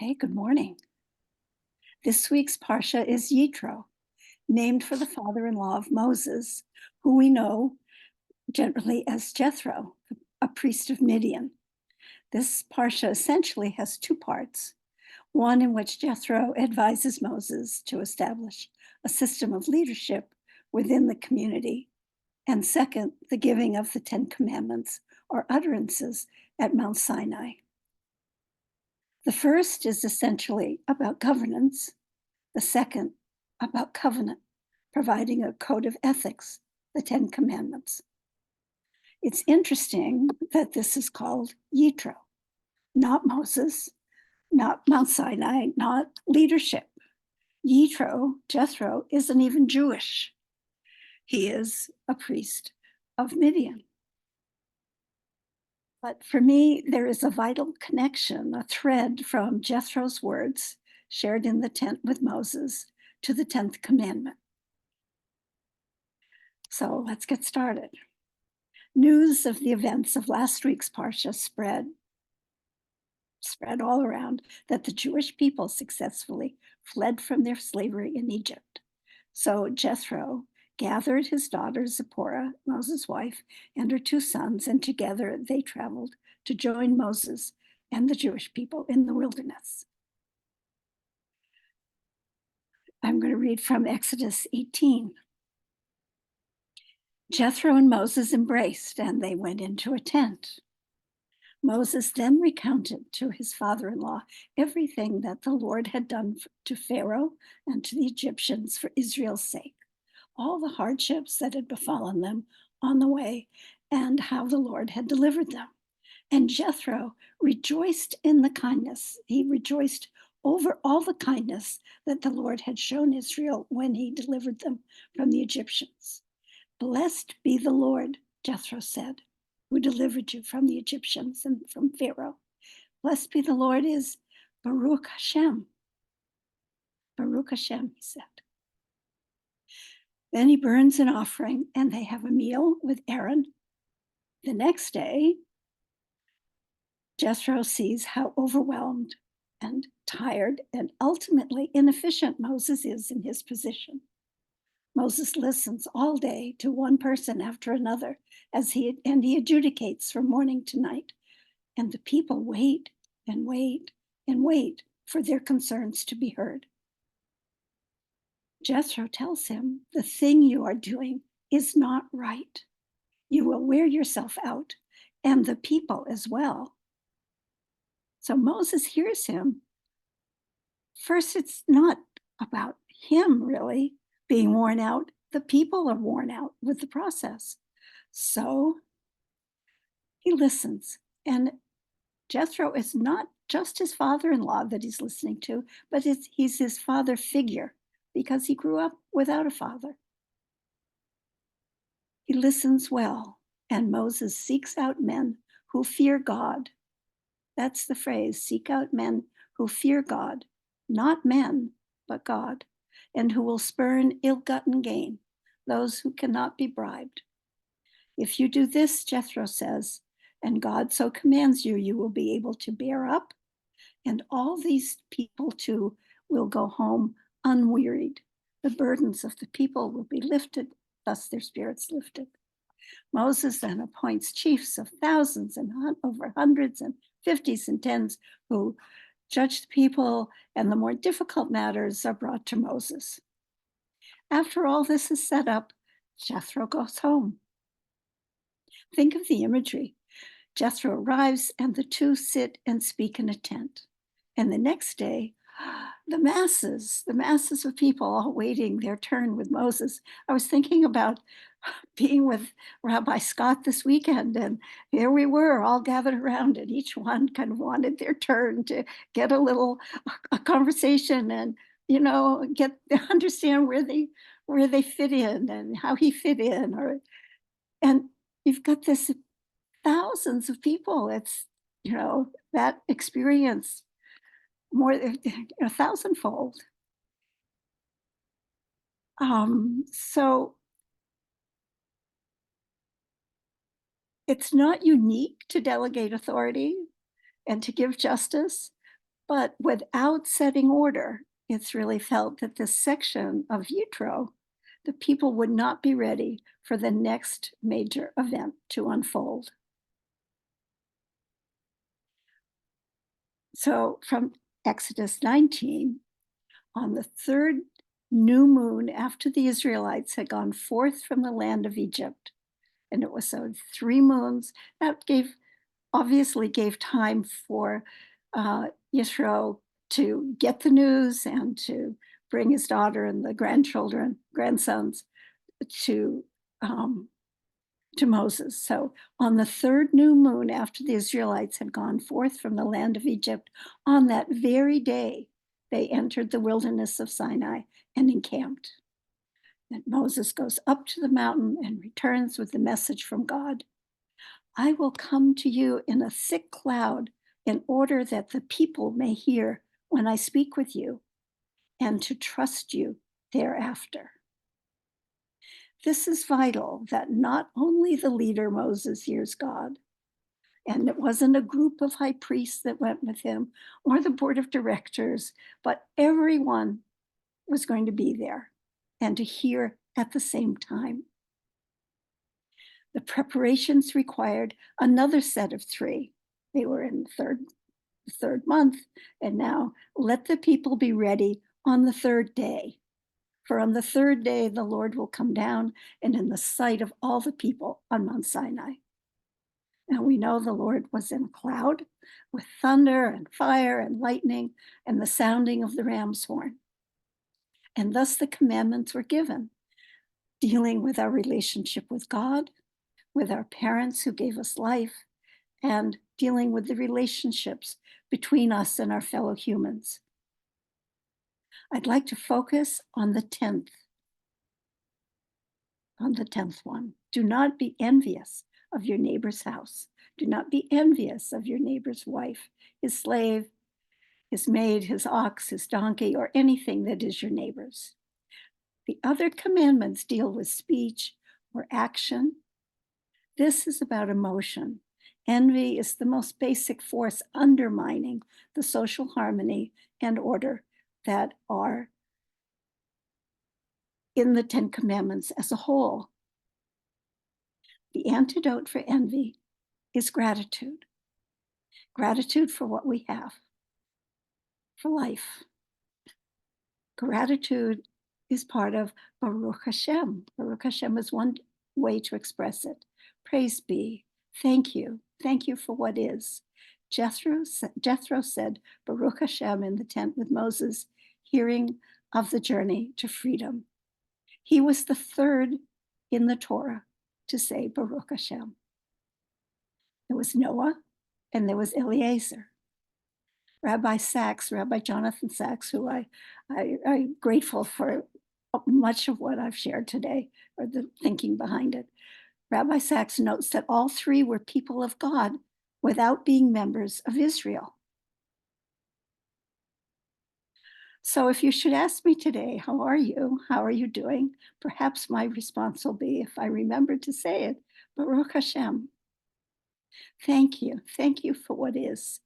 Hey, good morning. This week's Parsha is Yitro, named for the father-in-law of Moses, who we know generally as Jethro, a priest of Midian. This Parsha essentially has two parts, one in which Jethro advises Moses to establish a system of leadership within the community, and second, the giving of the Ten Commandments or utterances at Mount Sinai. The first is essentially about governance, the second about covenant, providing a code of ethics, the Ten Commandments. It's interesting that this is called Yitro, not Moses, not Mount Sinai, not leadership. Yitro, Jethro, isn't even Jewish. He is a priest of Midian. But for me, there is a vital connection, a thread from Jethro's words shared in the tent with Moses to the 10th commandment. So let's get started. News of the events of last week's Parsha spread all around that the Jewish people successfully fled from their slavery in Egypt. So Jethro gathered his daughter Zipporah, Moses' wife, and her two sons, and together they traveled to join Moses and the Jewish people in the wilderness. I'm going to read from Exodus 18. Jethro and Moses embraced, and they went into a tent. Moses then recounted to his father-in-law everything that the Lord had done to Pharaoh and to the Egyptians for Israel's sake, all the hardships that had befallen them on the way, and how the Lord had delivered them. And Jethro rejoiced in the kindness. He rejoiced over all the kindness that the Lord had shown Israel when he delivered them from the Egyptians. Blessed be the Lord, Jethro said, who delivered you from the Egyptians and from Pharaoh. Blessed be the Lord is Baruch Hashem. Baruch Hashem, he said. Then he burns an offering, and they have a meal with Aaron. The next day, Jethro sees how overwhelmed and tired and ultimately inefficient Moses is in his position. Moses listens all day to one person after another as he adjudicates from morning to night. And the people wait and wait and wait for their concerns to be heard. Jethro tells him, the thing you are doing is not right. You will wear yourself out, and the people as well. So Moses hears him. First, it's not about him really being worn out. The people are worn out with the process. So he listens. And Jethro is not just his father-in-law that he's listening to, but he's his father figure because he grew up without a father. He listens well, and Moses seeks out men who fear God. That's the phrase, seek out men who fear God, not men, but God, and who will spurn ill-gotten gain, those who cannot be bribed. If you do this, Jethro says, and God so commands you, you will be able to bear up, and all these people too will go home unwearied. The burdens of the people will be lifted, thus their spirits lifted. Moses then appoints chiefs of thousands and over hundreds and fifties and tens who judge the people, and the more difficult matters are brought to Moses. After all this is set up, Jethro goes home. Think of the imagery. Jethro arrives, and the two sit and speak in a tent. And the next day, the masses of people all waiting their turn with Moses. I was thinking about being with Rabbi Scott this weekend, and here we were all gathered around, and each one kind of wanted their turn to get a conversation and, understand where they fit in and how he fit in. And you've got this thousands of people. It's, that experience more than a thousandfold. So it's not unique to delegate authority and to give justice, But without setting order, it's really felt that this section of Yitro, the people would not be ready for the next major event to unfold. So from Exodus 19, on the third new moon after the Israelites had gone forth from the land of Egypt, and it was so 3 moons, that obviously gave time for Yitro to get the news and to bring his daughter and the grandsons to Moses. So on the third new moon after the Israelites had gone forth from the land of Egypt, on that very day, they entered the wilderness of Sinai and encamped. And Moses goes up to the mountain and returns with the message from God. I will come to you in a thick cloud in order that the people may hear when I speak with you and to trust you thereafter. This is vital that not only the leader Moses hears God, and it wasn't a group of high priests that went with him or the board of directors, but everyone was going to be there and to hear at the same time. The preparations required another set of 3. They were in the third month, and now let the people be ready on the third day. For on the third day, the Lord will come down and in the sight of all the people on Mount Sinai. And we know the Lord was in a cloud with thunder and fire and lightning and the sounding of the ram's horn. And thus the commandments were given, dealing with our relationship with God, with our parents who gave us life, and dealing with the relationships between us and our fellow humans. I'd like to focus on the 10th one. Do not be envious of your neighbor's house. Do not be envious of your neighbor's wife, his slave, his maid, his ox, his donkey, or anything that is your neighbor's. The other commandments deal with speech or action. This is about emotion. Envy is the most basic force undermining the social harmony and order that are in the 10 Commandments as a whole. The antidote for envy is gratitude. Gratitude for what we have, for life. Gratitude is part of Baruch Hashem. Baruch Hashem is one way to express it. Praise be. Thank you. Thank you for what is. Jethro said, Baruch Hashem in the tent with Moses, hearing of the journey to freedom. He was the third in the Torah to say Baruch Hashem. There was Noah and there was Eliezer. Rabbi Jonathan Sachs, who I'm grateful for much of what I've shared today, or the thinking behind it. Rabbi Sachs notes that all 3 were people of God without being members of Israel. So if you should ask me today, how are you? How are you doing? Perhaps my response will be, if I remember to say it, Baruch Hashem. Thank you. Thank you for what is.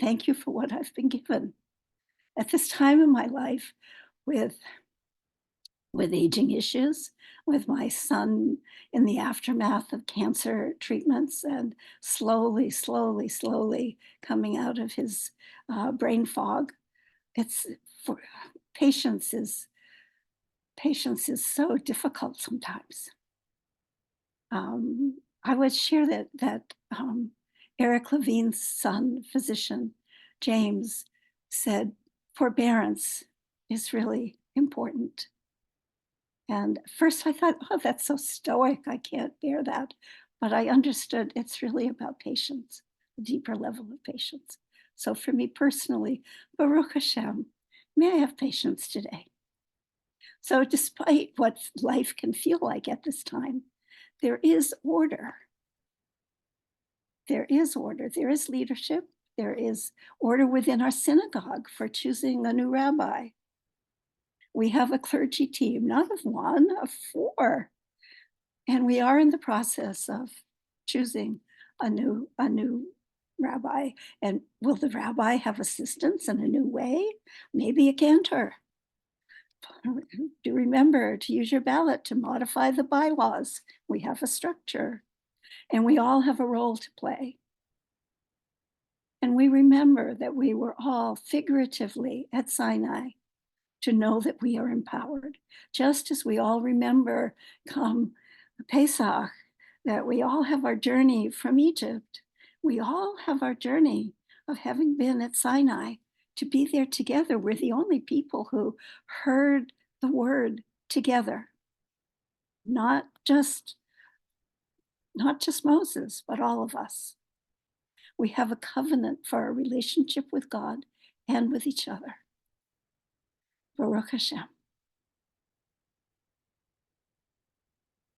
Thank you for what I've been given. At this time in my life, with aging issues, with my son in the aftermath of cancer treatments and slowly coming out of his brain fog, patience is so difficult sometimes. I would share that Eric Levine's son, physician James, said forbearance is really important. And first I thought, oh, that's so stoic, I can't bear that. But I understood it's really about patience, a deeper level of patience. So for me personally, Baruch Hashem, may I have patience today. So despite what life can feel like at this time, there is order. There is order, there is leadership, there is order within our synagogue for choosing a new rabbi. We have a clergy team, not of 1, of 4. And we are in the process of choosing a new rabbi. And will the rabbi have assistance in a new way? Maybe a cantor. Do remember to use your ballot to modify the bylaws. We have a structure, and we all have a role to play. And we remember that we were all figuratively at Sinai to know that we are empowered, just as we all remember come Pesach, that we all have our journey from Egypt. We all have our journey of having been at Sinai to be there together. We're the only people who heard the word together, not just Moses, but all of us. We have a covenant for our relationship with God and with each other. Baruch Hashem.